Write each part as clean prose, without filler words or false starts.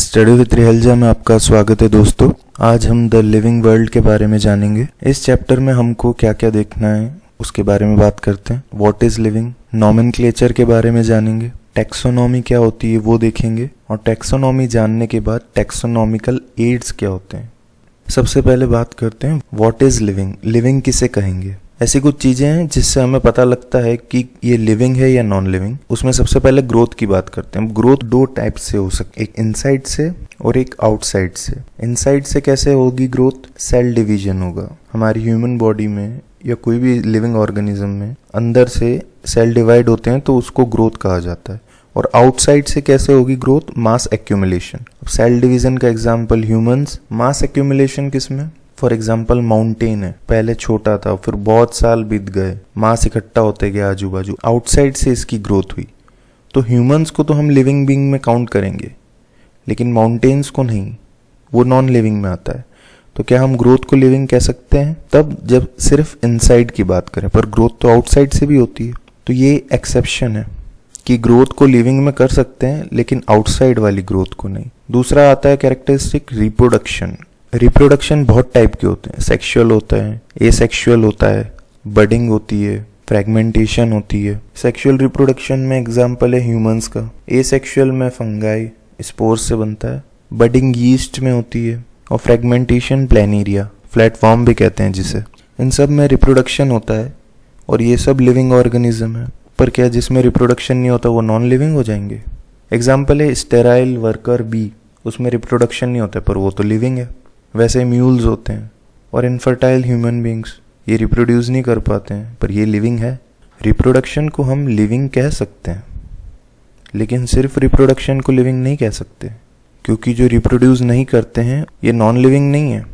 Study with रिहलजा में आपका स्वागत है दोस्तों। आज हम द लिविंग वर्ल्ड के बारे में जानेंगे। इस चैप्टर में हमको क्या क्या देखना है उसके बारे में बात करते हैं। व्हाट इज लिविंग, नॉमेनक्लेचर के बारे में जानेंगे, टैक्सोनॉमी क्या होती है वो देखेंगे, और टैक्सोनॉमी जानने के बाद टैक्सोनॉमिकल एड्स क्या होते हैं। सबसे पहले बात करते हैं व्हाट इज लिविंग। लिविंग किसे कहेंगे? ऐसी कुछ चीजें हैं जिससे हमें पता लगता है कि ये लिविंग है या नॉन लिविंग। उसमें सबसे पहले ग्रोथ की बात करते हैं। ग्रोथ दो टाइप से हो सकती है, एक इनसाइड से और एक आउटसाइड से। इनसाइड से कैसे होगी ग्रोथ? सेल डिवीजन होगा। हमारी ह्यूमन बॉडी में या कोई भी लिविंग ऑर्गेनिज्म में अंदर से सेल डिवाइड होते हैं तो उसको ग्रोथ कहा जाता है। और आउटसाइड से कैसे होगी ग्रोथ? मास एक्यूमुलेशन। सेल डिवीजन का एग्जाम्पल ह्यूमंस। मास एक्यूमुलेशन किसमें? फॉर एग्जाम्पल माउंटेन है, पहले छोटा था फिर बहुत साल बीत गए, मास इकट्ठा होते गया आजू बाजू, आउटसाइड से इसकी ग्रोथ हुई। तो ह्यूमंस को तो हम लिविंग बीइंग में काउंट करेंगे, लेकिन माउंटेन्स को नहीं, वो नॉन लिविंग में आता है। तो क्या हम ग्रोथ को लिविंग कह सकते हैं? तब जब सिर्फ इनसाइड की बात करें, पर ग्रोथ तो आउटसाइड से भी होती है। तो ये एक्सेप्शन है कि ग्रोथ को लिविंग में कर सकते हैं लेकिन आउटसाइड वाली ग्रोथ को नहीं। दूसरा आता है कैरेक्टरिस्टिक रिप्रोडक्शन। रिप्रोडक्शन बहुत टाइप के होते हैं। सेक्सुअल होता है, एसेक्सुअल होता है, बडिंग होती है, फ्रेगमेंटेशन होती है। सेक्सुअल रिप्रोडक्शन में एग्जांपल है ह्यूमंस का। एसेक्सुअल में फंगाई स्पोर्स से बनता है, बडिंग यीस्ट में होती है, और फ्रेगमेंटेशन प्लेनेरिया, फ्लैटफॉर्म भी कहते हैं जिसे। इन सब में रिप्रोडक्शन होता है और ये सब लिविंग ऑर्गेनिज्म है। पर क्या जिसमें रिप्रोडक्शन नहीं होता वो नॉन लिविंग हो जाएंगे? एग्जाम्पल है स्टेराइल वर्कर बी, उसमें रिप्रोडक्शन नहीं होता पर वो तो लिविंग है। वैसे म्यूल्स होते हैं और इनफर्टाइल ह्यूमन बींग्स, ये रिप्रोड्यूस नहीं कर पाते हैं पर ये लिविंग है। रिप्रोडक्शन को हम लिविंग कह सकते हैं, लेकिन सिर्फ रिप्रोडक्शन को लिविंग नहीं कह सकते, क्योंकि जो रिप्रोड्यूस नहीं करते हैं ये नॉन लिविंग नहीं है।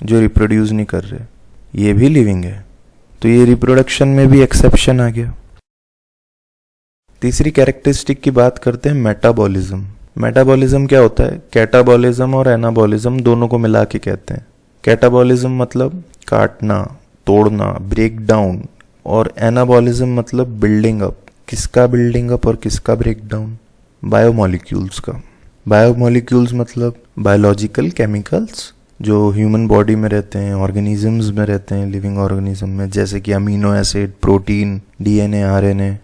जो रिप्रोड्यूस नहीं कर रहे ये भी लिविंग है। तो ये रिप्रोडक्शन में भी एक्सेप्शन आ गया। तीसरी कैरेक्टरिस्टिक की बात करते हैं मेटाबॉलिज्म। मेटाबॉलिज्म क्या होता है? कैटाबॉलिज्म और एनाबॉलिज्म दोनों को मिला के कहते हैं। कैटाबॉलिज्म मतलब काटना, तोड़ना, ब्रेक डाउन, और एनाबॉलिज्म मतलब बिल्डिंग अप। किसका बिल्डिंग अप और किसका ब्रेक डाउन? बायोमॉलिक्यूल्स का। बायोमॉलिक्यूल्स मतलब बायोलॉजिकल केमिकल्स जो ह्यूमन बॉडी में रहते हैं, ऑर्गेनिजम्स में रहते हैं, लिविंग ऑर्गेनिज्म में, जैसे कि amino acid, protein, DNA, RNA.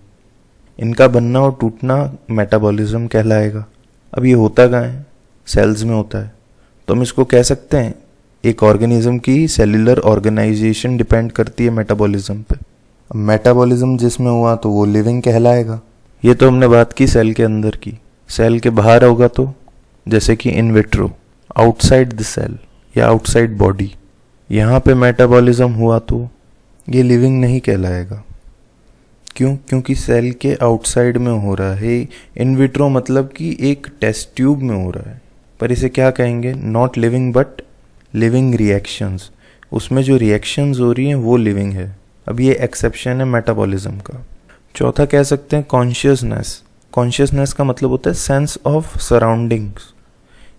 इनका बनना और टूटना मेटाबॉलिज्म कहलाएगा। अब ये होता कहाँ है? सेल्स में होता है। तो हम इसको कह सकते हैं एक ऑर्गेनिज्म की सेल्यूलर ऑर्गेनाइजेशन डिपेंड करती है मेटाबॉलिज्म पे। अब मेटाबॉलिज्म जिसमें हुआ तो वो लिविंग कहलाएगा। ये तो हमने बात की सेल के अंदर की। सेल के बाहर होगा तो जैसे कि in vitro, outside the cell या आउटसाइड बॉडी, यहाँ पे मेटाबॉलिज्म हुआ तो ये लिविंग नहीं कहलाएगा। क्यों? क्योंकि सेल के आउटसाइड में हो रहा है। इन विट्रो मतलब कि एक टेस्ट ट्यूब में हो रहा है, पर इसे क्या कहेंगे? Not living but living reactions. उसमें जो रिएक्शंस हो रही हैं वो लिविंग है। अब ये एक्सेप्शन है मेटाबॉलिज्म का। चौथा कह सकते हैं कॉन्शियसनेस। कॉन्शियसनेस का मतलब होता है सेंस ऑफ सराउंडिंग्स।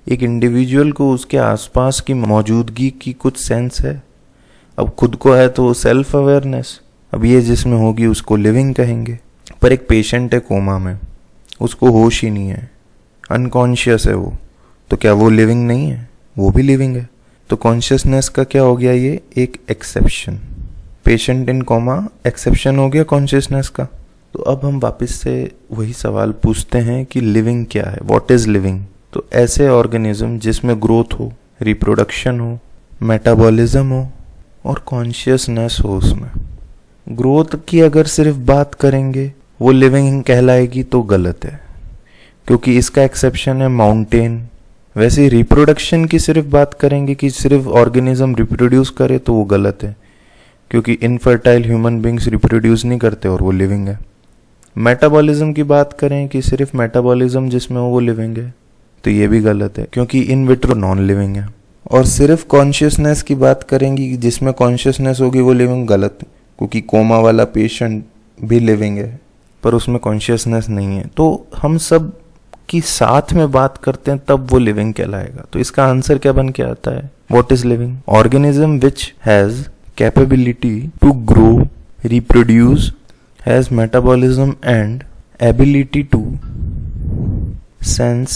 एक इंडिविजुअल को उसके आसपास की मौजूदगी की कुछ सेंस है। अब खुद को है तो सेल्फ अवेयरनेस। अब ये जिसमें होगी उसको लिविंग कहेंगे। पर एक पेशेंट है कोमा में, उसको होश ही नहीं है, अनकॉन्शियस है वो, तो क्या वो लिविंग नहीं है? वो भी लिविंग है। तो कॉन्शियसनेस का क्या हो गया? ये एक exception. Patient in coma exception हो गया कॉन्शियसनेस का। तो अब हम वापस से वही सवाल पूछते हैं कि लिविंग क्या है? What is living? तो ऐसे ऑर्गेनिज्म जिसमें ग्रोथ हो, रिप्रोडक्शन हो, मेटाबॉलिज्म हो और कॉन्शियसनेस हो। उसमें ग्रोथ की अगर सिर्फ बात करेंगे वो लिविंग कहलाएगी तो गलत है, क्योंकि इसका एक्सेप्शन है माउंटेन। वैसे रिप्रोडक्शन की सिर्फ बात करेंगे कि सिर्फ ऑर्गेनिज्म रिप्रोड्यूस करे तो वो गलत है, क्योंकि इनफर्टाइल ह्यूमन बींग्स रिप्रोड्यूस नहीं करते और वो लिविंग है। मेटाबॉलिज्म की बात करें कि सिर्फ मेटाबॉलिज्म जिसमें हो वो लिविंग है, तो ये भी गलत है, क्योंकि इन विट्रो नॉन लिविंग है। और सिर्फ कॉन्शियसनेस की बात करेंगी जिसमें कॉन्शियसनेस होगी वो लिविंग, गलत है, क्योंकि कोमा वाला पेशेंट भी लिविंग है पर उसमें कॉन्शियसनेस नहीं है। तो हम सब की साथ में बात करते हैं तब वो लिविंग कहलाएगा। तो इसका आंसर क्या बन के आता है? What is living? Organism which has capability to grow, reproduce, has metabolism and ability to sense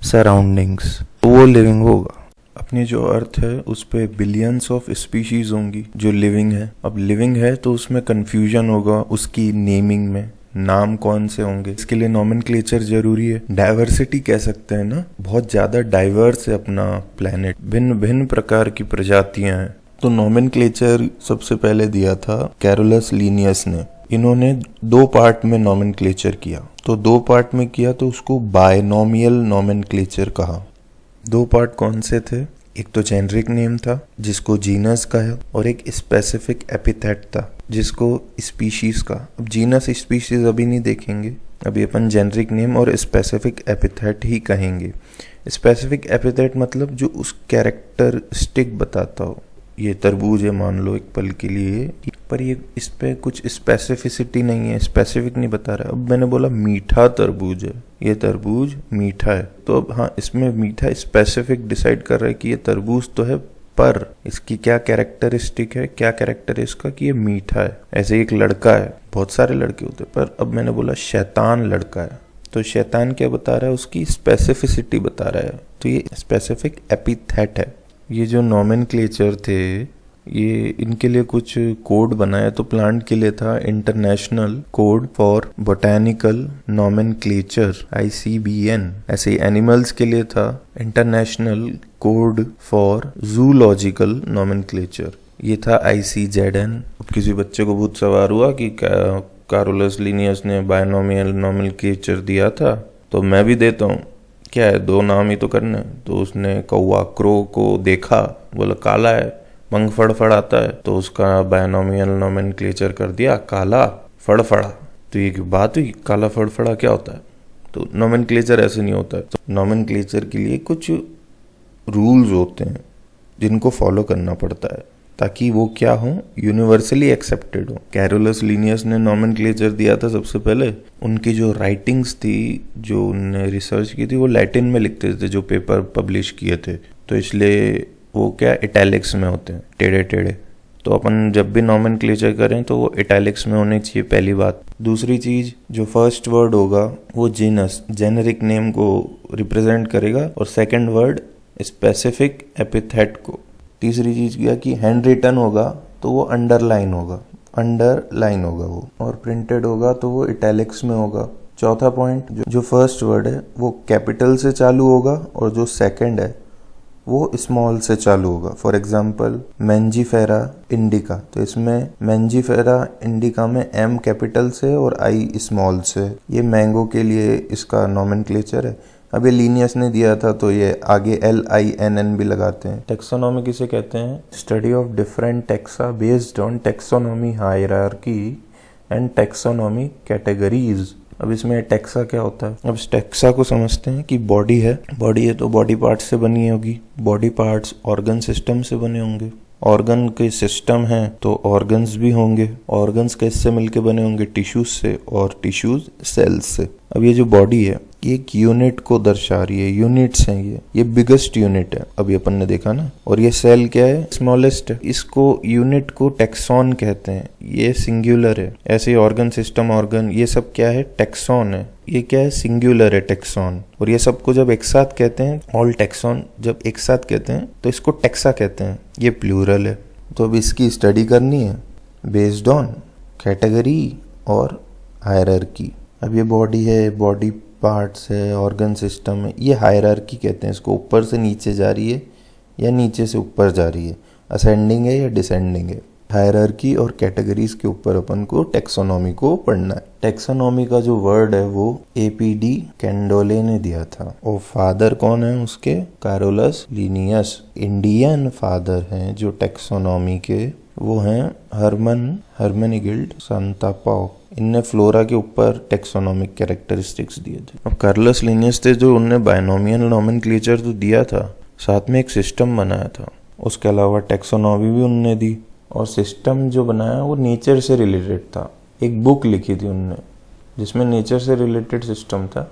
surroundings, तो वो लिविंग होगा। अपनी जो अर्थ है उस पे बिलियंस ऑफ स्पीशीज होंगी जो लिविंग है। अब लिविंग है तो उसमें कंफ्यूजन होगा उसकी नेमिंग में, नाम कौन से होंगे, इसके लिए नॉमेनक्लेचर जरूरी है। डाइवर्सिटी कह सकते हैं ना, बहुत ज्यादा डाइवर्स है अपना प्लेनेट, भिन्न भिन्न प्रकार की प्रजातियां हैं। तो नॉमेनक्लेचर सबसे पहले दिया था कैरोलस लीनियस ने। इन्होंने 2 पार्ट में नॉमेनक्लेचर किया, तो 2 पार्ट में किया तो उसको बायनोमियल नॉमेनक्लेचर कहा। 2 पार्ट कौन से थे? एक तो जेनरिक नेम था जिसको जीनस का है, और एक स्पेसिफिक एपिथेट था जिसको स्पीशीज का। अब जीनस स्पीशीज अभी नहीं देखेंगे, अभी अपन जेनरिक नेम और स्पेसिफिक एपिथेट ही कहेंगे। स्पेसिफिक एपिथेट मतलब जो उस कैरेक्टरिस्टिक बताता हो। ये तरबूज है मान लो एक पल के लिए, पर ये इस पे कुछ स्पेसिफिसिटी नहीं है, स्पेसिफिक नहीं बता रहा। अब मैंने बोला मीठा तरबूज है, ये तरबूज मीठा है, तो अब हाँ इसमें मीठा स्पेसिफिक डिसाइड कर रहा है कि ये तरबूज तो है, पर इसकी क्या कैरेक्टरिस्टिक है, क्या कैरेक्टर है इसका कि ये मीठा है। ऐसे एक लड़का है, बहुत सारे लड़के होते हैं, पर अब मैंने बोला शैतान लड़का है, तो शैतान क्या बता रहा है, उसकी स्पेसिफिसिटी बता रहा है, तो ये स्पेसिफिक एपिथेट है। ये जो नॉमेनक्लेचर थे ये इनके लिए कुछ कोड बनाया, तो प्लांट के लिए था international code for botanical nomenclature ICBN। ऐसे ही एनिमल्स के लिए था international code for zoological nomenclature, ये था ICZN। अब किसी बच्चे को भूत सवार हुआ कि कैरोलस लीनियस ने बायनोमियल नॉमेनक्लेचर दिया था तो मैं भी देता हूँ, क्या है 2 नाम ही तो करने। तो उसने कौवा क्रो को देखा, बोला काला है, पंख फड़फड़ाता है, तो उसका बायनोमियल नॉमेनक्लेचर कर दिया काला फड़फड़ा। तो ये बात हुई, काला फड़फड़ा क्या होता है? तो नॉमेनक्लेचर ऐसे नहीं होता है। तो नॉमेनक्लेचर के लिए कुछ रूल्स होते हैं जिनको फॉलो करना पड़ता है ताकि वो क्या हो, यूनिवर्सली एक्सेप्टेड हो। कैरोलस लीनियस ने नॉमेनक्लेचर दिया था सबसे पहले। उनकी जो राइटिंग्स थी, जो उन्होंने रिसर्च की थी, वो लैटिन में लिखते थे जो पेपर पब्लिश किए थे, तो इसलिए वो क्या इटैलिक्स में होते हैं, टेढ़े टेढ़े। तो अपन जब भी नॉमेनक्लेचर करें तो वो इटैलिक्स में होने चाहिए, पहली बात। दूसरी चीज, जो फर्स्ट वर्ड होगा वो जीनस जेनेरिक नेम को रिप्रेजेंट करेगा, और सेकेंड वर्ड स्पेसिफिक एपिथेट को। तीसरी चीज क्या कि हैंड रिटन होगा तो वो अंडरलाइन होगा, अंडरलाइन होगा वो, और प्रिंटेड होगा तो वो इटैलिक्स में होगा। चौथा पॉइंट, जो फर्स्ट वर्ड है वो कैपिटल से चालू होगा और जो सेकंड है वो स्मॉल से चालू होगा। फॉर एग्जाम्पल मैंजीफेरा इंडिका, तो इसमें मैंजीफेरा इंडिका में M कैपिटल से और I स्मॉल से। ये मैंगो के लिए इसका नॉमेनक्लेचर है। अब ये लीनियस ने दिया था तो ये आगे LINN भी लगाते हैं। टेक्सोनॉमी किसे कहते हैं? Study of different taxa based on taxonomy hierarchy and taxonomy categories. अब इसमें टेक्सा क्या होता है? अब टेक्सा को समझते हैं कि बॉडी है तो बॉडी पार्ट्स से बनी होगी, बॉडी पार्ट्स ऑर्गन सिस्टम से बने होंगे, ऑर्गन के सिस्टम है तो ऑर्गन्स भी होंगे, ऑर्गन्स किससे मिलके बने होंगे? टिश्यूज से, और टिश्यूज सेल्स से। अब ये जो बॉडी है ये एक यूनिट को दर्शा रही है, यूनिट्स हैं ये बिगेस्ट यूनिट है, अभी अपन ने देखा ना। और ये सेल क्या है? स्मॉलेस्ट है। इसको यूनिट को टेक्सॉन कहते हैं, ये सिंगुलर है। ऐसे ही ऑर्गन सिस्टम, ऑर्गन, ये सब क्या है? टेक्सॉन है। ये क्या है? सिंगुलर है, टेक्सॉन। और ये सबको जब एक साथ कहते हैं, ऑल टेक्सॉन जब एक साथ कहते हैं तो इसको टेक्सा कहते हैं, ये प्लूरल है। तो अब इसकी स्टडी करनी है बेस्ड ऑन कैटेगरी और हायरार्की। अब ये बॉडी है, बॉडी पार्ट्स है, ऑर्गन सिस्टम है, ये हायरार्की कहते हैं इसको। ऊपर से नीचे जा रही है या नीचे से ऊपर जा रही है, असेंडिंग है या डिसेंडिंग है। हायरार्की और कैटेगरीज के ऊपर अपन को टेक्सोनॉमी को पढ़ना है। टेक्सोनॉमी का जो वर्ड है वो APD कैंडोले ने दिया था। और फादर कौन है उसके? Carolus Linnaeus. इंडियन फादर हैं जो टेक्सोनॉमी के, वो हैं हर्मनिगिल्ड सांतापाओ। इनने फ्लोरा के ऊपर टेक्सोनॉमिक कैरेक्टरिस्टिक्स दिए थे। अब कार्लस लीनियस थे जो उनने बायनोमियल नॉमेनक्लेचर तो दिया था, साथ में एक सिस्टम बनाया था। उसके अलावा टेक्सोनॉमी भी उनने दी, और सिस्टम जो बनाया वो नेचर से रिलेटेड था। एक बुक लिखी थी उनने जिसमें नेचर से रिलेटेड सिस्टम था,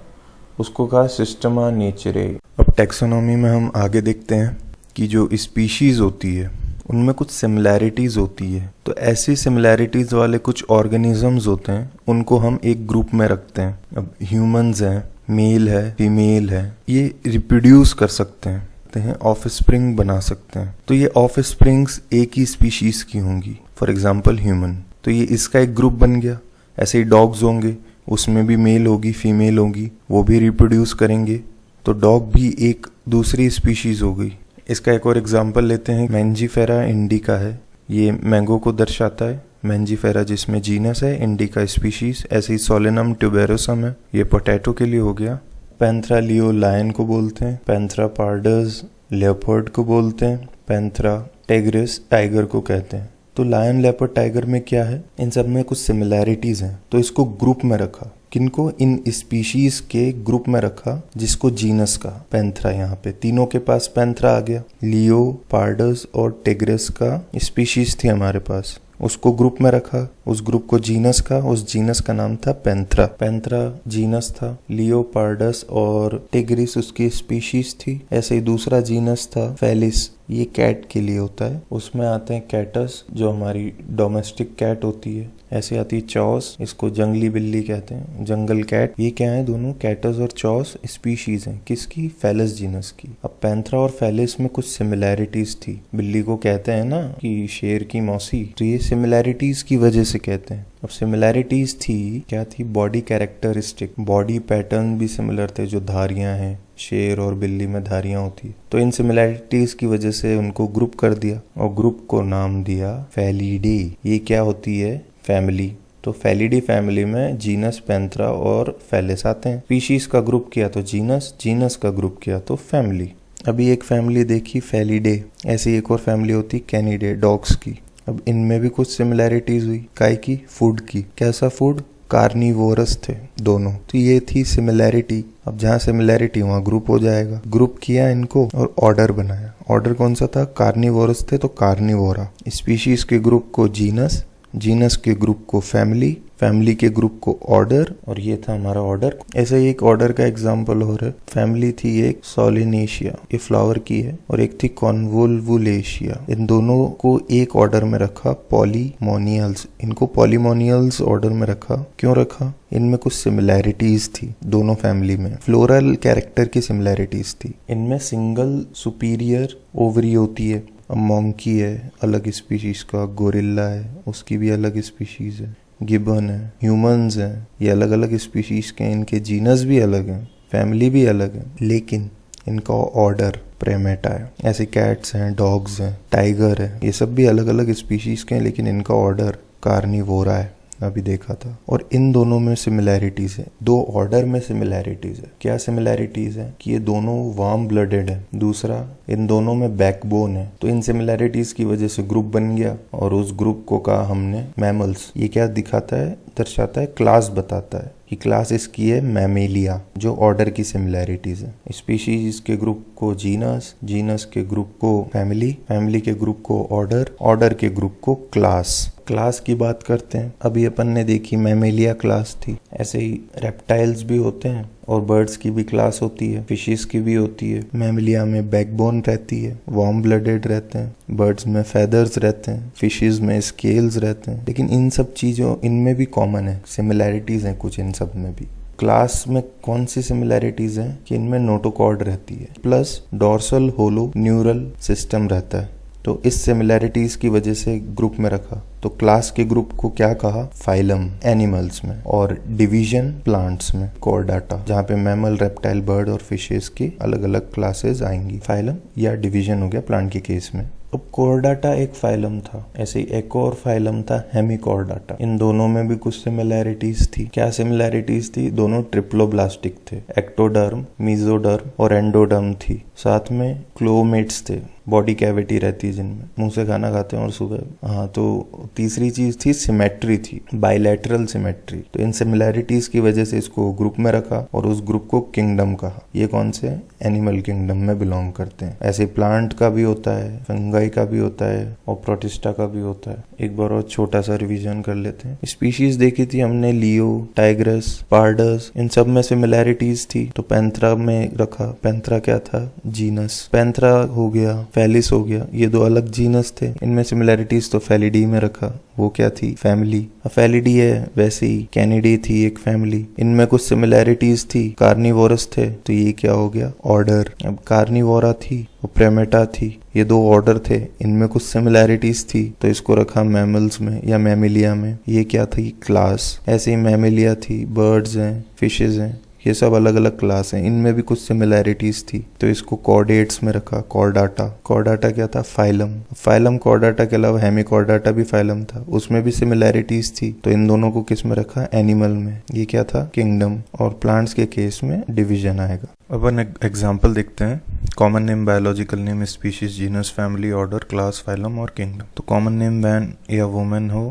उसको कहा सिस्टमा नेचरे। अब टेक्सोनॉमी में हम आगे देखते हैं कि जो स्पीशीज होती है उनमें कुछ सिमिलैरिटीज होती है। तो ऐसी सिमिलैरिटीज वाले कुछ ऑर्गेनिजम्स होते हैं, उनको हम एक ग्रुप में रखते हैं। अब ह्यूमंस हैं, मेल है, फीमेल है, ये रिप्रोड्यूस कर सकते हैं, ऑफस्प्रिंग बना सकते हैं। तो ये ऑफस्प्रिंग्स एक ही स्पीशीज की होंगी, फॉर एग्जाम्पल ह्यूमन, तो ये इसका एक ग्रुप बन गया। ऐसे ही डॉग्स होंगे, उसमें भी मेल होगी, फीमेल होगी, वो भी रिप्रोड्यूस करेंगे, तो डॉग भी एक दूसरी स्पीशीज हो गई। इसका एक और एग्जाम्पल लेते हैं, मैंजीफेरा इंडिका है, ये मैंगो को दर्शाता है, मैंजीफेरा जिसमें जीनस है, इंडिका स्पीशीज। ऐसे ही सोलेनम ट्यूबेरोसम है, ये पोटैटो के लिए हो गया। पैंथरा लियो लायन को बोलते हैं, पैंथरा पार्डस लेपर्ड को बोलते हैं, पैंथरा टेग्रिस टाइगर को कहते हैं। तो लायन, लेपर्ड, टाइगर में क्या है, इन सब में कुछ सिमिलैरिटीज हैं, तो इसको ग्रुप में रखा। किनको? इन स्पीशीज के ग्रुप में रखा, जिसको जीनस का पैंथरा। यहाँ पे तीनों के पास पैंथरा आ गया, लियो, पार्डस और टेग्रिस का स्पीशीज थी हमारे पास, उसको ग्रुप में रखा, उस ग्रुप को जीनस का, उस जीनस का नाम था पैंथरा। पैंथरा जीनस था, लियो, पार्डस और टिग्रिस उसकी स्पीशीज थी। ऐसे ही दूसरा जीनस था फेलिस, ये कैट के लिए होता है, उसमें आते हैं कैटस जो हमारी डोमेस्टिक कैट होती है। ऐसे आती है चॉस, इसको जंगली बिल्ली कहते हैं, जंगल कैट। ये क्या है, दोनों कैटस और चॉस स्पीशीज हैं, किसकी? फेलिस जीनस की। अब पैंथरा और फेलिस में कुछ सिमिलैरिटीज थी, बिल्ली को कहते हैं ना कि शेर की मौसी, तो ये सिमिलैरिटीज की वजह से कहते हैं। अब सिमिलैरिटीज थी, क्या थी? बॉडी कैरेक्टरिस्टिक, बॉडी पैटर्न भी सिमिलर थे, जो धारियां हैं, शेर और बिल्ली में धारियां होती, तो इन सिमिलैरिटीज की वजह से उनको ग्रुप कर दिया और ग्रुप को नाम दिया फेलिडे। ये क्या होती है? फैमिली। तो फेलिडे फैमिली में जीनस पैंथरा और फेलिस आते हैं। स्पीशीज का ग्रुप किया तो जीनस, जीनस का ग्रुप किया तो फैमिली। अभी एक फैमिली देखी फेलिडे, ऐसी एक और फैमिली होती कैनिडे, डॉग्स की। अब इनमें भी कुछ सिमिलैरिटीज हुई, काय की? फूड की। कैसा फूड? कार्निवोरस थे दोनों, तो ये थी सिमिलैरिटी। अब जहाँ सिमिलैरिटी वहाँ ग्रुप हो जाएगा। ग्रुप किया इनको और ऑर्डर बनाया। ऑर्डर कौन सा था? कार्निवोरस थे तो कार्निवोरा। स्पीशीज के ग्रुप को जीनस, जीनस के ग्रुप को फैमिली, फैमिली के ग्रुप को ऑर्डर, और ये था हमारा ऑर्डर। ऐसे ही एक ऑर्डर का एग्जांपल हो रहा है। फैमिली थी एक सोलिनेशिया, ये फ्लावर की है, और एक थी कॉन्वोल्वुलेशिया। इन दोनों को एक ऑर्डर में रखा, पॉलीमोनियल्स। इनको पॉलीमोनियल्स ऑर्डर में रखा। क्यों रखा? इनमें कुछ सिमिलैरिटीज थी दोनों फैमिली में, फ्लोरल कैरेक्टर की सिमिलैरिटीज थी। इनमें सिंगल सुपीरियर ओवरी होती है। मॉन्की है अलग स्पीशीज का, गोरिल्ला है उसकी भी अलग स्पीशीज है, गिबन है, ह्यूमंस हैं, ये अलग अलग स्पीशीज के, इनके जीनस भी अलग हैं, फैमिली भी अलग है, लेकिन इनका ऑर्डर प्रेमेटा है। ऐसे कैट्स हैं, डॉग्स हैं, टाइगर है, ये सब भी अलग अलग स्पीशीज के हैं, लेकिन इनका ऑर्डर कार्निवोरा है, अभी देखा था। और इन दोनों में सिमिलैरिटीज है, दो ऑर्डर में सिमिलैरिटीज है। क्या सिमिलैरिटीज है? कि ये दोनों वार्म ब्लडेड है, दूसरा इन दोनों में बैकबोन है। तो इन सिमिलैरिटीज की वजह से ग्रुप बन गया, और उस ग्रुप को कहा हमने मैमल्स। ये क्या दिखाता है? दर्शाता है, क्लास बताता है कि क्लास इसकी है मैमेलिया, जो ऑर्डर की सिमिलैरिटीज है। स्पीशीज के ग्रुप को जीनस, जीनस के ग्रुप को फैमिली, फैमिली के ग्रुप को ऑर्डर, ऑर्डर के ग्रुप को क्लास। क्लास की बात करते हैं। अभी अपन ने देखी मैमेलिया क्लास थी, ऐसे ही रेप्टाइल्स भी होते हैं और बर्ड्स की भी क्लास होती है, फिशेस की भी होती है। मैमेलिया में बैकबोन रहती है, वार्म ब्लडेड रहते हैं, बर्ड्स में फेदर्स रहते हैं, फिशेस में स्केल्स रहते हैं। लेकिन इन सब चीज़ों इनमें भी कॉमन है, सिमिलैरिटीज हैं कुछ इन सब में भी। क्लास में कौन सी सिमिलैरिटीज हैं? कि इनमें नोटोकॉर्ड रहती है, plus dorsal hollow neural system रहता है। तो इस सिमिलैरिटीज की वजह से ग्रुप में रखा। तो क्लास के ग्रुप को क्या कहा? फाइलम, एनिमल्स में, और डिवीजन प्लांट्स में, कोर्डाटा, जहाँ पे मैमल, रेप्टाइल, बर्ड और फिशेस की अलग अलग क्लासेस आएंगी। फाइलम या डिवीजन हो गया प्लांट के केस में। अब कोर्डाटा एक फाइलम था, ऐसे ही एक और फाइलम था हेमिकोर्डाटा। इन दोनों में भी कुछ सिमिलैरिटीज थी। क्या सिमिलैरिटीज थी? दोनों ट्रिप्लोब्लास्टिक थे, एक्टोडर्म, मीजोडर्म और एंडोडर्म थी। साथ में क्लोमेट्स थे, बॉडी कैविटी रहती है जिनमें, मुंह से खाना खाते हैं और सुबह। हाँ, तो तीसरी चीज थी सिमेट्री थी, बाइलैटरल सिमेट्री। तो इन सिमिलैरिटीज की वजह से इसको ग्रुप में रखा और उस ग्रुप को किंगडम कहा। ये कौन से? एनिमल किंगडम में बिलोंग करते हैं। ऐसे प्लांट का भी होता है, फंगाई का भी होता है और प्रोटिस्टा का भी होता है। एक बार और छोटा सा रिवीजन कर लेते हैं। स्पीशीज देखी थी हमने, लियो, टाइग्रस, पार्डस, इन सब में सिमिलैरिटीज थी। तो पैंथरा में रखा। पैंथरा क्या था? जीनस। पैंथरा हो गया फेलिस हो गया। ये दो अलग जीनस थे, इनमें सिमिलैरिटीज तो फेलिडी में रखा। वो क्या थी? फैमिली। फेलिडी है, वैसे ही कैनिडी थी एक फैमिली, इनमें कुछ सिमिलैरिटीज थी। कार्निवोरस थे, तो ये क्या हो गया? ऑर्डर। अब कार्निवोरा थी, वो प्रेमेटा थी, ये दो ऑर्डर थे, इनमें कुछ सिमिलैरिटीज थी, तो इसको रखा मैमल्स में या मैमिलिया में। ये क्या थी? क्लास। ऐसे ही मैमिलिया थी, बर्ड्स हैं, फिशेज हैं, ये सब अलग अलग क्लास हैं, इनमें भी कुछ सिमिलैरिटीज थी, तो इसको कॉर्डेट्स में रखा। कॉर्डाटा। कॉर्डाटा क्या था? फाइलम। फाइलम कॉर्डाटा के अलावा हेमिकॉर्डाटा भी फाइलम था, उसमें भी सिमिलैरिटीज थी, तो इन दोनों को किस में रखा? एनिमल में। ये क्या था? किंगडम। और प्लांट्स के केस में डिवीजन आएगा। अपन एग्जाम्पल देखते हैं। Common name, biological name, species, genus, family, order, class, phylum और किंगडम। तो कॉमन नेम मैन या वुमेन हो,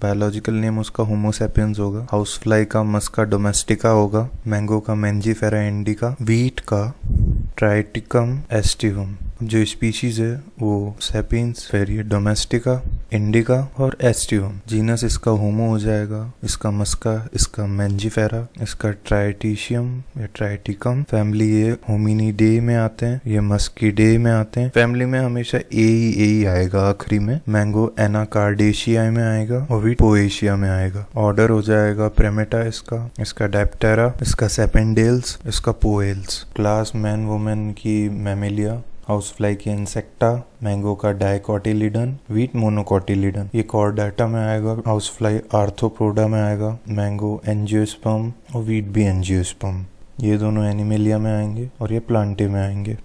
बायोलॉजिकल नेम उसका होमो सैपियंस होगा, हाउस फ्लाई का मस्का डोमेस्टिका होगा, मैंगो का मैंजीफेरा इंडिका, वीट का ट्राइटिकम एस्टिवम। जो स्पीशीज है वो सैपियंस, फिर ये डोमेस्टिका, इंडिका और एस्टिवम। जीनस इसका होमो हो जाएगा, इसका मस्का, इसका मैंजीफेरा, इसका ट्राइटिशियम या ट्राइटिकम। फैमिली ये होमिनिडे में आते हैं, ये मस्किडे में आते हैं। फैमिली में हमेशा ए ही आएगा आखिरी में। मैंगो एनाकार्डेशिया में आएगा और वीट पोएशिया में आएगा। ऑर्डर हो जाएगा प्रेमेटा इसका डायप्टेरा, इसका सेपेंडेल्स, इसका पोएल्स। क्लास मैन वुमेन की मैमेलिया, हाउस फ्लाई की इंसेक्टा, मैंगो का डाइकोटिलिडन, वीट मोनोकोटिलिडन। ये कॉर्डाटा में आएगा, हाउस फ्लाई आर्थ्रोपोडा में आएगा, मैंगो एंजियोस्पर्म और वीट भी एंजियोस्पर्म। ये दोनों एनिमेलिया में आएंगे और ये प्लांटे में आएंगे।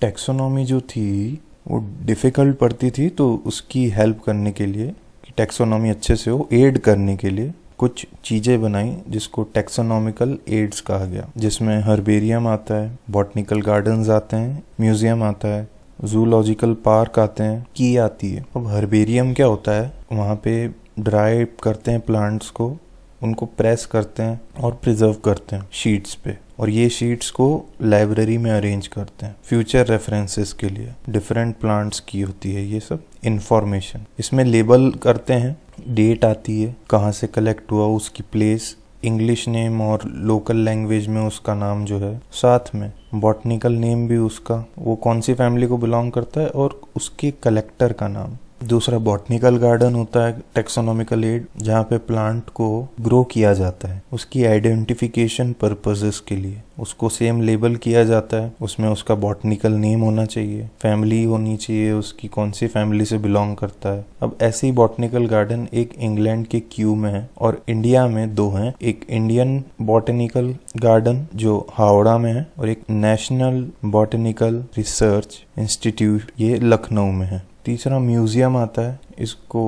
टैक्सोनॉमी जो थी वो डिफिकल्ट पड़ती थी, तो उसकी हेल्प करने के लिए, कि टैक्सोनॉमी अच्छे से हो, एड करने के लिए कुछ चीजें बनाई जिसको टैक्सोनॉमिकल एड्स कहा गया, जिसमें हर्बेरियम आता है, बॉटनिकल गार्डन्स आते हैं, म्यूजियम आता है, जूलॉजिकल पार्क आते हैं, की आती है। अब हर्बेरियम क्या होता है? वहाँ पे ड्राई करते हैं प्लांट्स को, उनको प्रेस करते हैं और प्रिजर्व करते हैं शीट्स पे, और ये शीट्स को लाइब्रेरी में अरेंज करते हैं फ्यूचर रेफरेंसेस के लिए। डिफरेंट प्लांट्स की होती है ये सब इंफॉर्मेशन। इसमें लेबल करते हैं, डेट आती है, कहाँ से कलेक्ट हुआ, उसकी प्लेस, इंग्लिश नेम और लोकल लैंग्वेज में उसका नाम जो है, साथ में बॉटनिकल नेम भी उसका, वो कौन सी फैमिली को बिलोंग करता है, और उसके कलेक्टर का नाम। दूसरा बॉटनिकल गार्डन होता है टैक्सोनॉमिकल एड, जहाँ पे प्लांट को ग्रो किया जाता है उसकी आइडेंटिफिकेशन पर्पसेस के लिए, उसको सेम लेबल किया जाता है, उसमें उसका बॉटनिकल नेम होना चाहिए, फैमिली होनी चाहिए उसकी, कौन सी फैमिली से बिलोंग करता है। अब ऐसे ही बॉटनिकल गार्डन एक इंग्लैंड के क्यू में है और इंडिया में दो हैं, एक इंडियन बॉटनिकल गार्डन जो हावड़ा में है और एक नेशनल बॉटनिकल रिसर्च इंस्टीट्यूट ये लखनऊ में है। तीसरा म्यूजियम आता है, इसको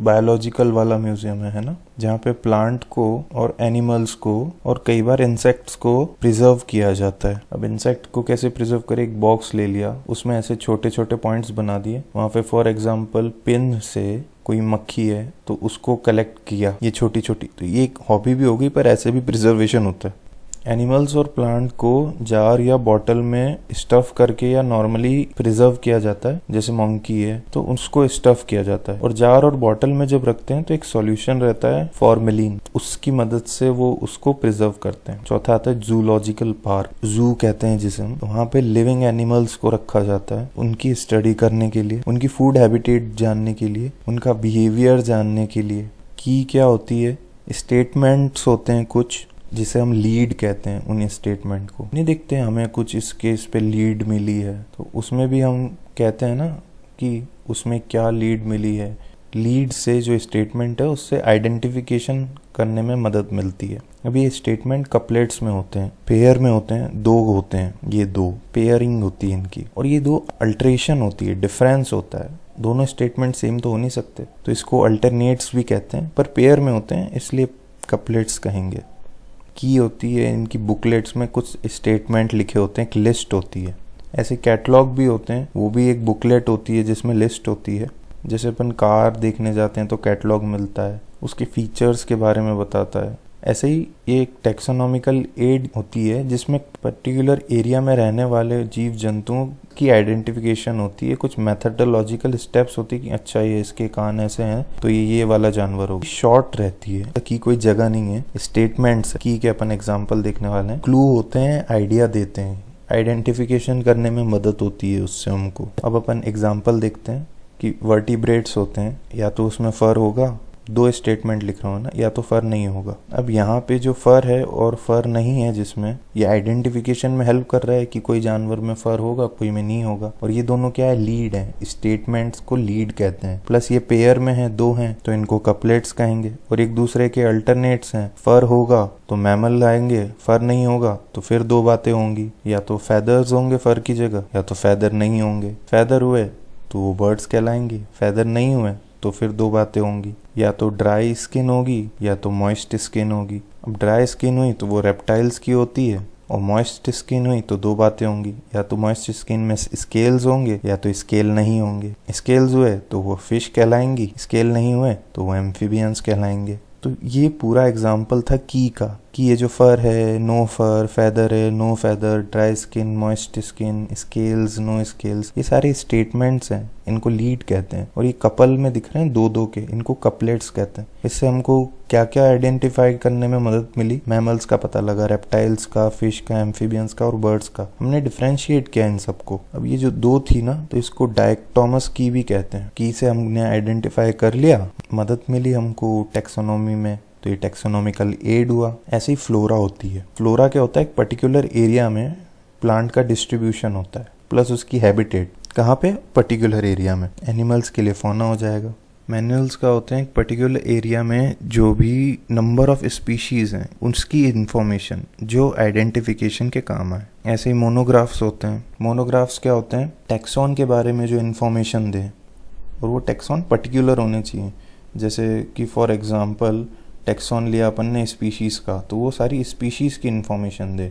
बायोलॉजिकल वाला म्यूजियम है ना, जहाँ पे प्लांट को और एनिमल्स को और कई बार इंसेक्ट्स को प्रिजर्व किया जाता है। अब इंसेक्ट को कैसे प्रिजर्व करे? एक बॉक्स ले लिया, उसमें ऐसे छोटे छोटे पॉइंट्स बना दिए, वहाँ पे फॉर एग्जांपल पिन से कोई मक्खी है तो उसको कलेक्ट किया, ये छोटी छोटी। तो ये एक हॉबी भी होगी, पर ऐसे भी प्रिजर्वेशन होता है। एनिमल्स और प्लांट को जार या बॉटल में स्टफ करके या नॉर्मली प्रिजर्व किया जाता है, जैसे मंकी है तो उसको स्टफ किया जाता है, और जार और बॉटल में जब रखते हैं तो एक सॉल्यूशन रहता है फॉर्मेलिन, उसकी मदद से वो उसको प्रिजर्व करते हैं। चौथा आता है जूलॉजिकल पार्क, जू कहते हैं जिसे हम, वहाँ पे लिविंग एनिमल्स को रखा जाता है उनकी स्टडी करने के लिए, उनकी फूड हैबिटेट जानने के लिए, उनका बिहेवियर जानने के लिए। की क्या होती है? स्टेटमेंट्स होते हैं कुछ जिसे हम लीड कहते हैं, उन स्टेटमेंट को नहीं देखते हैं, हमें कुछ इस केस पे लीड मिली है तो उसमें भी हम कहते हैं ना कि उसमें क्या लीड मिली है। लीड से जो स्टेटमेंट है उससे आइडेंटिफिकेशन करने में मदद मिलती है। अभी ये स्टेटमेंट कपलेट्स में होते हैं, पेयर में होते हैं, दो होते हैं, ये दो पेयरिंग होती है इनकी, और ये दो अल्टरेशन होती है, डिफरेंस होता है, दोनों स्टेटमेंट सेम तो हो नहीं सकते, तो इसको अल्टरनेट्स भी कहते हैं, पर पेयर में होते हैं इसलिए कपलेट्स कहेंगे। की होती है इनकी बुकलेट्स में कुछ स्टेटमेंट लिखे होते हैं, एक लिस्ट होती है। ऐसे कैटलॉग भी होते हैं, वो भी एक बुकलेट होती है जिसमें लिस्ट होती है। जैसे अपन कार देखने जाते हैं तो कैटलॉग मिलता है, उसके फीचर्स के बारे में बताता है। ऐसे ही ये एक टैक्सोनॉमिकल एड होती है जिसमें पर्टिकुलर एरिया में रहने वाले जीव जंतुओं की आइडेंटिफिकेशन होती है, कुछ मैथडोलॉजिकल स्टेप्स होती है कि अच्छा ये इसके कान ऐसे हैं तो ये वाला जानवर होगा। शॉर्ट रहती है कि कोई जगह नहीं है, स्टेटमेंट्स की के अपन एग्जांपल देखने वाले हैं। क्लू होते हैं, आइडिया देते हैं आइडेंटिफिकेशन करने में मदद होती है उससे हमको। अब अपन एग्जांपल देखते हैं कि वर्टिब्रेट्स होते हैं, या तो उसमें फर होगा, दो स्टेटमेंट लिख रहा हूँ ना, या तो फर नहीं होगा। अब यहाँ पे जो फर है और फर नहीं है, जिसमें ये आइडेंटिफिकेशन में हेल्प कर रहा है कि कोई जानवर में फर होगा, कोई में नहीं होगा। और ये दोनों क्या है, लीड है, स्टेटमेंट्स को लीड कहते हैं। प्लस ये पेयर में है, दो हैं, तो इनको कपलेट्स कहेंगे और एक दूसरे के अल्टरनेट्स हैं। फर होगा तो मैमल आएंगे, फर नहीं होगा तो फिर दो बातें होंगी, या तो फेदर्स होंगे फर की जगह, या तो फेदर नहीं होंगे। फेदर हुए तो वो बर्ड्स कहलाएंगे, फेदर नहीं हुए तो फिर दो बातें होंगी, या तो ड्राई स्किन होगी या तो मॉइस्ट स्किन होगी। अब ड्राई स्किन हुई तो वो रेप्टाइल्स की होती है, और मॉइस्ट स्किन हुई तो दो बातें होंगी, या तो मॉइस्ट स्किन में स्केल्स होंगे या तो स्केल नहीं होंगे। स्केल्स हुए तो वो फिश कहलाएंगी, स्केल नहीं हुए तो वो एम्फीबियंस कहलाएंगे। तो ये पूरा एग्जाम्पल था की का, कि ये जो फर है, नो फर, फेदर है, no feather, dry skin, moist skin, scales, no scales, ये सारे स्टेटमेंट्स हैं, इनको लीड कहते हैं। और ये कपल में दिख रहे हैं दो दो के, इनको कपलेट्स कहते हैं। इससे हमको क्या क्या आइडेंटिफाई करने में मदद मिली, मैमल्स का पता लगा, रेप्टाइल्स का, फिश का, एम्फीबियंस का और बर्ड्स का। हमने डिफ्रेंशिएट किया इन सबको। अब ये जो दो थी ना, तो इसको डायक्टोमस की भी कहते हैं। की से हमने आइडेंटिफाई कर लिया, मदद मिली हमको टैक्सोनॉमी में, तो ये टैक्सोनॉमिकल एड हुआ। ऐसे ही फ्लोरा होती है। फ्लोरा क्या होता है, एक पर्टिकुलर एरिया में प्लांट का डिस्ट्रीब्यूशन होता है, प्लस उसकी हैबिटेट कहाँ पे, पर्टिकुलर एरिया में। एनिमल्स के लिए फौना हो जाएगा। मैनुअल्स का होते हैं एक पर्टिकुलर एरिया में जो भी नंबर ऑफ स्पीशीज हैं उसकी इंफॉर्मेशन जो आइडेंटिफिकेशन के काम आए। ऐसे ही मोनोग्राफ्स होते हैं। मोनोग्राफ्स क्या होते हैं, टैक्सॉन के बारे में जो इन्फॉर्मेशन दें, और वो टैक्सॉन पर्टिकुलर होने चाहिए। जैसे कि फॉर एग्जांपल टैक्सॉन लिया अपन ने स्पीशीज़ का, तो वो सारी स्पीशीज़ की इन्फॉर्मेशन दे।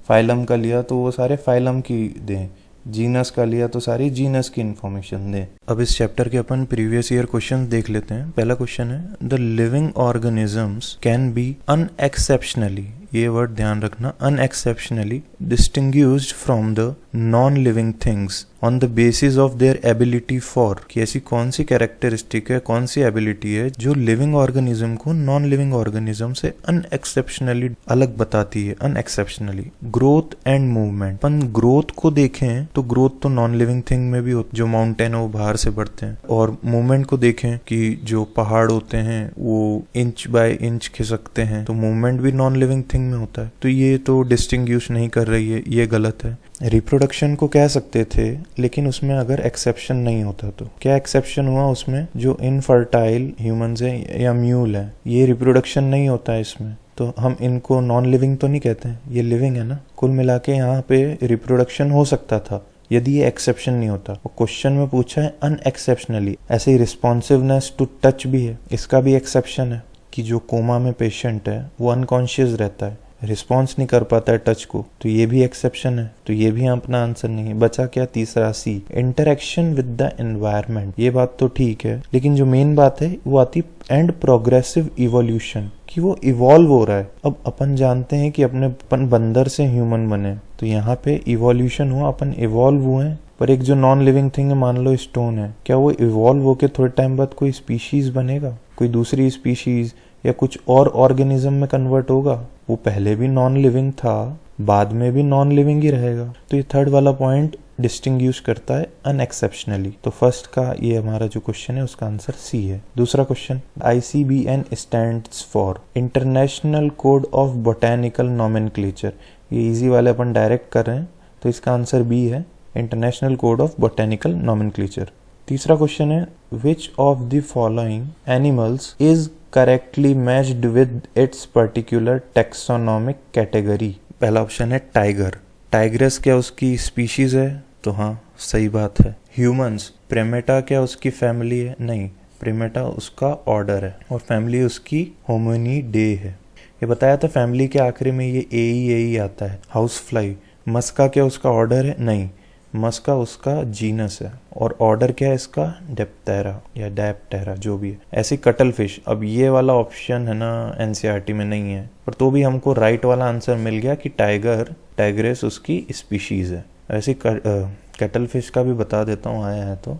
फाइलम का लिया तो वो सारे फाइलम की दें। जीनस का लिया तो सारी जीनस की इन्फॉर्मेशन दें। अब इस चैप्टर के अपन प्रीवियस ईयर क्वेश्चन देख लेते हैं। पहला क्वेश्चन है, the living organisms can be unexceptionally, ये वर्ड ध्यान रखना, unexceptionally distinguished from the non living things on the basis of their ability for, कि ऐसी कौन सी कैरेक्टरिस्टिक है, कौन सी एबिलिटी है जो लिविंग ऑर्गेनिज्म को नॉन लिविंग ऑर्गेनिज्म से अनएक्सेप्शनली अलग बताती है। Unexceptionally growth and movement, upon growth को देखें तो ग्रोथ तो नॉन लिविंग थिंग में भी होती, जो माउंटेन है वो बाहर से बढ़ते हैं। और मूवमेंट को देखें कि जो पहाड़ होते हैं वो इंच बाय इंच खिसकते हैं, तो मूवमेंट भी नॉन लिविंग थिंग में होता है। तो ये तो डिस्टिंग्विश नहीं कर रही है, ये गलत है। रिप्रोडक्शन को कह सकते थे, लेकिन उसमें अगर एक्सेप्शन नहीं होता तो क्या एक्सेप्शन हुआ उसमें, जो इनफर्टाइल ह्यूमंस है या म्यूल है, ये रिप्रोडक्शन नहीं होता है इसमें, तो हम इनको नॉन लिविंग तो नहीं कहते हैं, ये लिविंग है ना। कुल मिला के यहाँ पे रिप्रोडक्शन हो सकता था यदि ये एक्सेप्शन नहीं होता। और क्वेश्चन में पूछा है अनएक्सेप्शनली। ऐसे ही रिस्पॉन्सिवनेस टू टच भी है, इसका भी एक्सेप्शन है कि जो कोमा में पेशेंट है वो अनकॉन्शियस रहता है, रिस्पॉन्स नहीं कर पाता है टच को, तो ये भी एक्सेप्शन है। तो ये भी अपना आंसर नहीं है। बचा क्या, तीसरा सी, इंटरेक्शन विद द एनवायरनमेंट। ये बात तो ठीक है, लेकिन जो मेन बात है वो आती एंड प्रोग्रेसिव इवोल्यूशन, कि वो इवॉल्व हो रहा है। अब अपन जानते हैं कि अपन बंदर से ह्यूमन बने, तो यहाँ पे इवोल्यूशन हुआ, अपन इवॉल्व हुए हैं। पर एक जो नॉन लिविंग थिंग है, मान लो स्टोन है, क्या वो इवॉल्व होके थोड़े टाइम बाद कोई स्पीशीज बनेगा, कोई दूसरी स्पीशीज या कुछ और ऑर्गेनिज्म में कन्वर्ट होगा? वो पहले भी नॉन लिविंग था, बाद में भी नॉन लिविंग ही रहेगा। तो ये थर्ड वाला पॉइंट डिस्टिंग्विश करता है अनएक्सेप्शनली। तो फर्स्ट का ये हमारा जो क्वेश्चन है उसका आंसर सी है। दूसरा question, ICBN stands for international code of botanical nomenclature. ये इजी वाले अपन डायरेक्ट कर रहे हैं, तो इसका आंसर बी है, international code of botanical nomenclature. तीसरा क्वेश्चन है, विच of the following animals is correctly matched with its particular taxonomic category. पहला ऑप्शन है टाइगर। टाइग्रस क्या उसकी स्पीशीज है? तो हाँ, सही बात है। ह्यूमंस, प्रिमेटा क्या उसकी फैमिली है? नहीं, प्रिमेटा उसका ऑर्डर है और फैमिली उसकी होमिनिडे है। ये बताया था फैमिली के आखिरी में ये ए आता है। हाउस फ्लाई, मस्का क्या उसका ऑर्डर है? नहीं, मस्का उसका जीनस है और ऑर्डर क्या है इसका? डेप्टेरा या डेप्टेरा, जो भी है। ऐसे कटल फिश, अब ये वाला ऑप्शन है ना NCERT में नहीं है, पर तो भी हमको राइट वाला आंसर मिल गया कि टाइग्रेस उसकी स्पीशीज है। ऐसे कटल फिश का भी बता देता हूँ, आया है तो।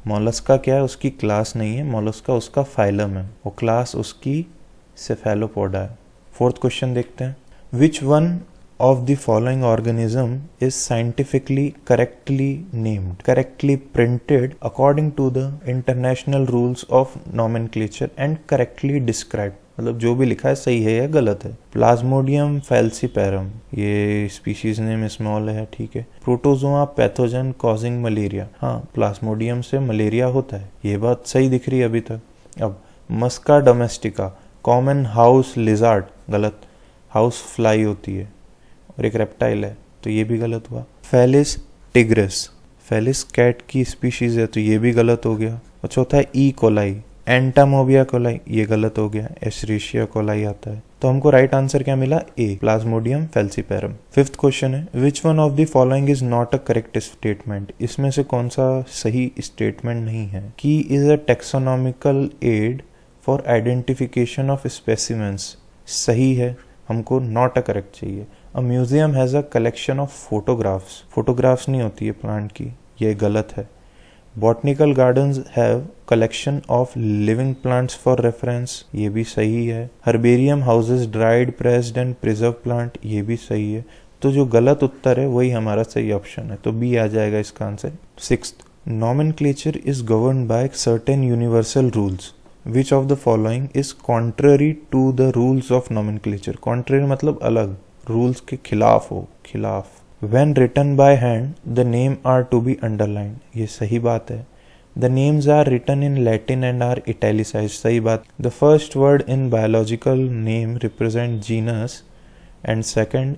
मोलस्का क्या है? उसकी क्लास नहीं है, मोलस्का उसका फाइलम है और क्लास उसकी सेफेलोपोडा है। फोर्थ क्वेश्चन देखते हैं, which one of the following organism is scientifically correctly named, correctly printed according to the international rules of nomenclature and correctly described? मतलब जो भी लिखा है सही है या गलत है। प्लाज्मोडियम फैल्सीपेरम, ये स्पीशीज नेम स्मॉल है, ठीक है। प्रोटोजोआ पैथोजन कॉजिंग मलेरिया, हाँ प्लाज्मोडियम से मलेरिया होता है, ये बात सही दिख रही है अभी तक। अब मस्का डोमेस्टिका कॉमन हाउस लिजार्ड, गलत, हाउस फ्लाई होती है और एक रेप्टाइल है, तो ये भी गलत हुआ। फेलिस टिग्रिस, फेलिस कैट की स्पीशीज है, तो ये भी गलत हो गया। और चौथा है ई कोलाई, एंटामोबिया कोलाई, ये गलत हो गया, एस्चेरिशिया कोलाई आता है। तो हमको राइट आंसर क्या मिला, ए, प्लाज्मोडियम फैल्सीपेरम। फिफ्थ क्वेश्चन है, which one of the following is not a correct statement? इसमें से कौन सा सही स्टेटमेंट नहीं है? की is a taxonomical add for identification of specimens, सही है, हमको नॉट अ करेक्ट चाहिए। A museum has a collection of photographs, photographs नहीं होती है प्लांट की, ये गलत है। Botanical gardens have collection of living plants for reference, ये भी सही है। Herbarium houses dried pressed and preserve plant, ये भी सही है। तो जो गलत उत्तर है वही हमारा सही ऑप्शन है, तो बी आ जाएगा इसका answer. Sixth, nomenclature is governed by certain universal rules, which of the following is contrary to the rules of nomenclature? Contrary मतलब अलग, रूल्स के खिलाफ हो, खिलाफ। When written by hand, the name are to be underlined, ये सही बात है। The names are written in Latin and are italicized, सही बात। The first word in biological name represent genus and second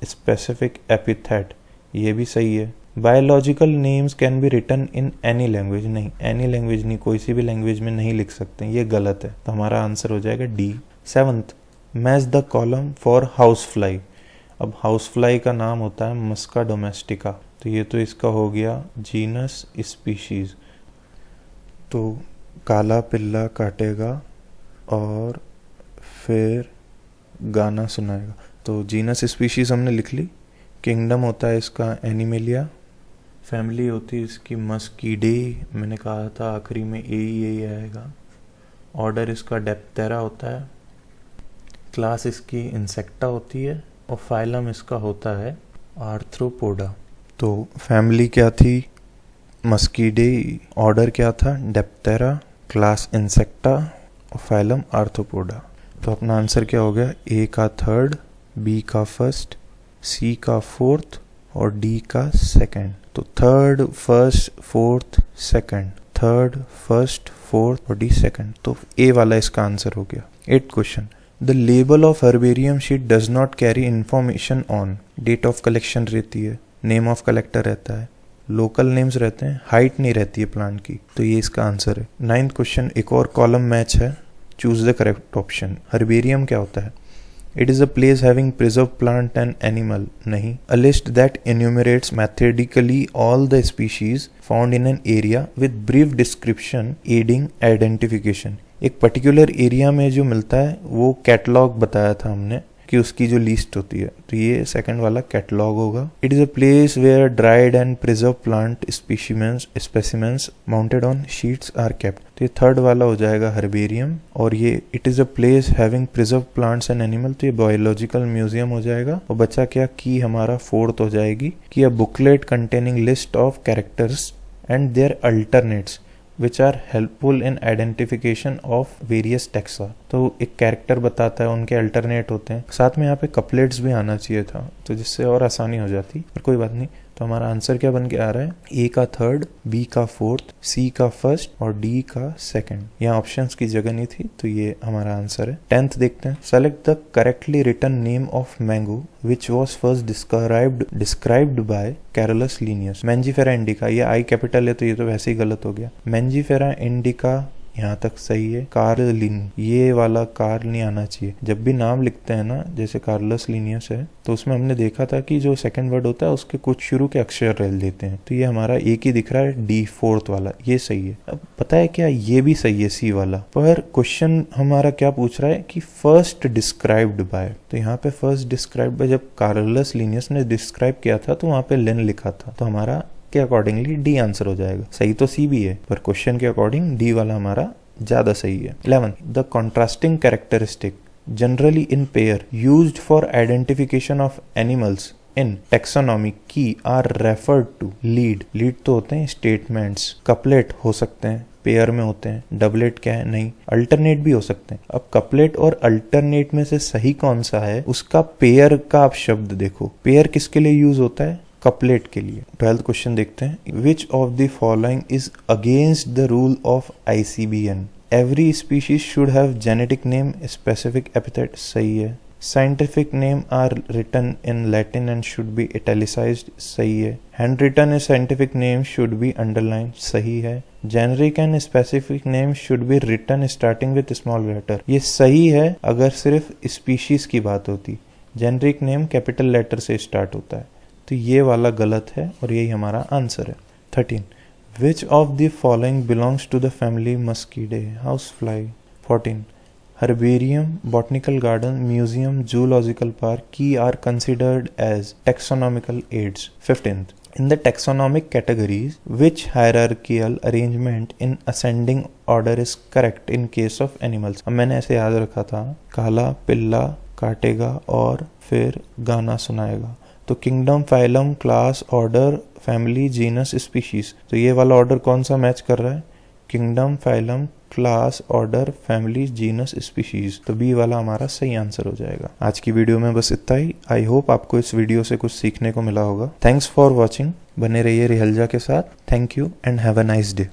specific epithet, ये भी सही है। Biological names can be written in any language, नहीं, any language नहीं, कोई सी भी लैंग्वेज में नहीं लिख सकते, ये गलत है, तो हमारा आंसर हो जाएगा D. Seventh, match the column for house fly. अब हाउस फ्लाई का नाम होता है मस्का डोमेस्टिका, तो ये तो इसका हो गया जीनस स्पीशीज। तो काला पिल्ला काटेगा और फिर गाना सुनाएगा, तो जीनस स्पीशीज हमने लिख ली। किंगडम होता है इसका एनिमेलिया, फैमिली होती है इसकी मस्कीडे, मैंने कहा था आखिरी में यही आएगा। ऑर्डर इसका डेप्टेरा होता है, क्लास इसकी इंसेक्टा होती है और फाइलम इसका होता है आर्थ्रोपोडा। तो फैमिली क्या थी, मस्कीडे, ऑर्डर क्या था डेप्टेरा, क्लास इंसेक्टा और फाइलम आर्थ्रोपोडा। तो अपना आंसर क्या हो गया, ए का थर्ड, बी का फर्स्ट, सी का फोर्थ और डी का सेकंड। तो third first fourth second, third first fourth और डी सेकंड, तो ए वाला इसका आंसर हो गया। 8th question, The label of herbarium sheet does not carry information on, date of collection रहती है, name of collector रहता है, local names रहते हैं, height नहीं रहती है प्लांट की, तो ये इसका आंसर है। 9th क्वेश्चन, एक और कॉलम मैच है, choose the correct option. Herbarium क्या होता है? It is a place having preserved plant and animal, नहीं। A list that enumerates methodically all the species found in an area with brief description aiding identification, एक particular area में जो मिलता है वो कैटलॉग बताया था हमने कि उसकी जो लिस्ट होती है, तो ये सेकंड वाला कैटलॉग होगा। It is a place where dried and preserve plant specimens mounted on sheets are kept, तो ये थर्ड वाला हो जाएगा हर्बेरियम। और ये it is a place having preserve plants and animal, तो ये बायोलॉजिकल म्यूजियम हो जाएगा। और बचा क्या, की हमारा फोर्थ हो जाएगी कि a booklet containing list of characters and their alternates which are helpful in identification of various taxa, तो एक कैरेक्टर बताता है, उनके अल्टरनेट होते हैं, साथ में यहाँ पे कपलेट्स भी आना चाहिए था, तो जिससे और आसानी हो जाती, पर कोई बात नहीं। तो हमारा आंसर क्या बन के आ रहा है, ए का थर्ड, बी का फोर्थ, सी का फर्स्ट और डी का सेकंड। यहाँ ऑप्शंस की जगह नहीं थी, तो ये हमारा आंसर है। 10th देखते हैं, select the correctly written name of mango which was first described by Carolus Linnaeus. Mangifera indica, ये आई कैपिटल है तो ये तो वैसे ही गलत हो गया। मैंजीफेरा इंडिका यहाँ तक सही है। कार्लिन, ये वाला कार्ल नहीं आना चाहिए। जब भी नाम लिखते हैं ना, जैसे कार्लस लीनियस है, तो उसमें हमने देखा था कि जो सेकंड वर्ड होता है उसके कुछ शुरू के अक्षर रह देते हैं, तो ये हमारा एक ही दिख रहा है, डी फोर्थ वाला, ये सही है। अब पता है क्या, ये भी सही है सी वाला, पर क्वेश्चन हमारा क्या पूछ रहा है कि फर्स्ट डिस्क्राइब्ड बाय, तो यहाँ पे फर्स्ट डिस्क्राइब्ड बाय जब कार्लस लीनियस ने डिस्क्राइब किया था तो वहां पे लिन लिखा था, तो हमारा के अकॉर्डिंगली डी आंसर हो जाएगा। सही तो सी भी है, पर क्वेश्चन के अकॉर्डिंग डी वाला हमारा ज्यादा सही है। 11, the contrasting characteristic generally in pair, used for identification of animals in taxonomy key are referred to lead. Lead तो होते हैं स्टेटमेंट्स, कपलेट हो सकते हैं, पेयर में होते हैं, डबलेट क्या है, नहीं, अल्टरनेट भी हो सकते हैं। अब कपलेट और अल्टरनेट में से सही कौन सा है, उसका पेयर का आप शब्द देखो। पेयर किसके लिए यूज होता है, कपलेट के लिए। 12th क्वेश्चन देखते हैं, विच of the following is against the rule of ICBN? Every species should have genetic name, specific epithet, सही है। Scientific name are written in Latin and should be italicized, सही है। Handwritten scientific name should be underlined, सही है। Generic and specific name should be written starting with small letter, ये सही है अगर सिर्फ species की बात होती। Generic name कैपिटल लेटर से स्टार्ट होता है, तो ये वाला गलत है और यही हमारा आंसर है। 13. Which of the following belongs to the family Muscidae? Housefly. 14. Herbarium, botanical garden, museum, zoological park key are considered as taxonomical aids. 15th. In the taxonomic categories, which hierarchical arrangement in ascending order is correct in case of animals? अब मैंने ऐसे याद रखा था, काला पिल्ला काटेगा और फिर गाना सुनाएगा। तो kingdom, phylum, class, order, family, genus, species, तो ये वाला ऑर्डर कौन सा मैच कर रहा है, kingdom, phylum, class, order, family, genus, species, तो बी वाला हमारा सही आंसर हो जाएगा। आज की वीडियो में बस इतना ही। आई होप आपको इस वीडियो से कुछ सीखने को मिला होगा। थैंक्स फॉर वॉचिंग, बने रहिए रिहलजा के साथ। Thank you and have a nice day.